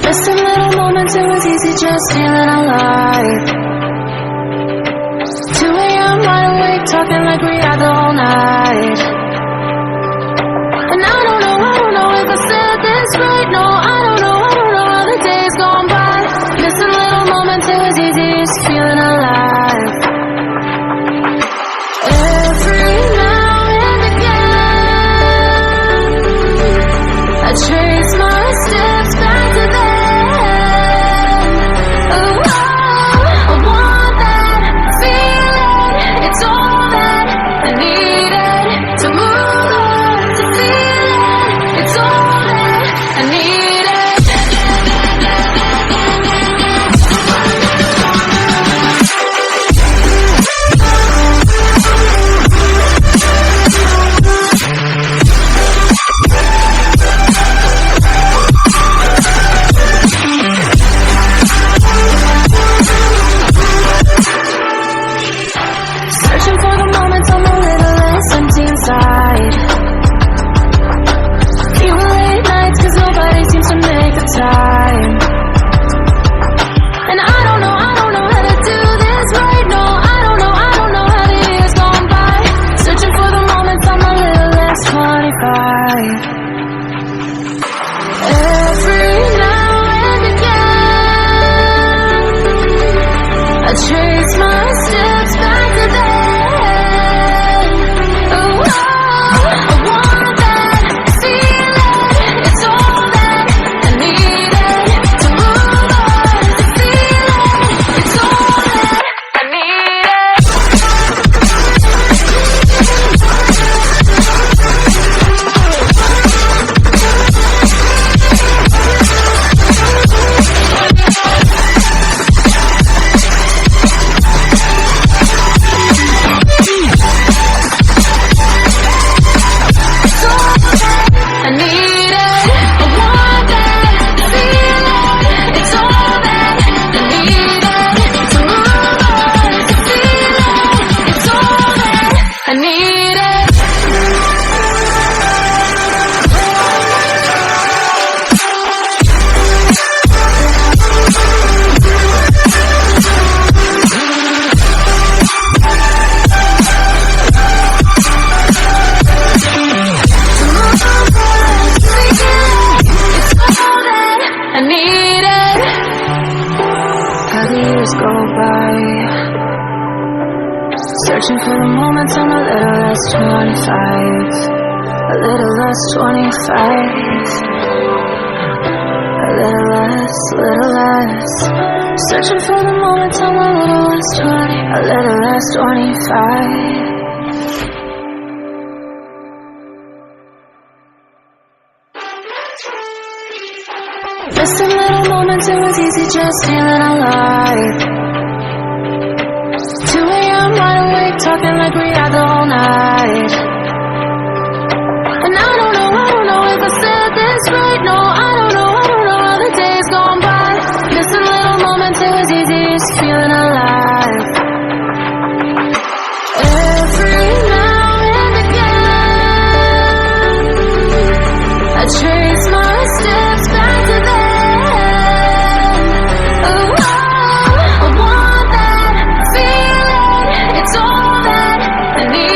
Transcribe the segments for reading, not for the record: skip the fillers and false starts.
Missing little moments, it was easy just feeling alive. 2 a.m. wide awake, talking like we had the whole night. And I don't know if I said this right. No, I don't know how the days gone by. Missing little moments, it was easy just feeling alive. Every now and again, I trace my steps back to then. Oh, I want that feeling. It's all that I needed to move on, to feel it. It's all that I needed. Searching for the moments I'm a little less empty inside. Fewer late nights cause nobody seems to make the time. And I don't know how to do this right. No, I don't know how the years gone by. Searching for the moments I'm a little less 25. Every now and again, I trace my steps back to then. Oh, I want that feeling. It's all that I needed to move on, to feel it. It's all that I needed. I need it. I want that feeling. It's all that I needed to move on, to feel it. It's all that I needed. I need it. How the years go by, searching for the moments I'm a little less 25. A little less 25. A little less. Searching for the moments I'm a little less 20. A little less 25. Missing little moments, it was easy just feeling alive. 2 a.m. wide awake, talking like we had the whole night. And I don't know if I said this right. No, I don't know how the days gone by. Missing little moments, it was easy just feeling alive. Every now and again, I trace my steps back to then. Oh, I want that feeling. It's all that I need.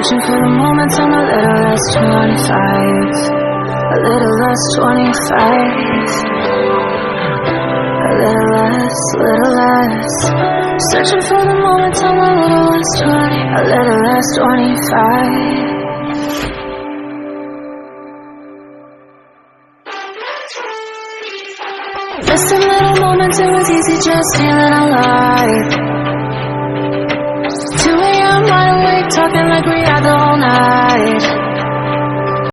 Searching for the moments I'm a little less 25, a little less 25, a little less. Searching for the moments I'm a little less 20, a little less 25. Missing little moments, it was easy just feeling alive. 2 a.m. wide awake, talking like we had the whole night.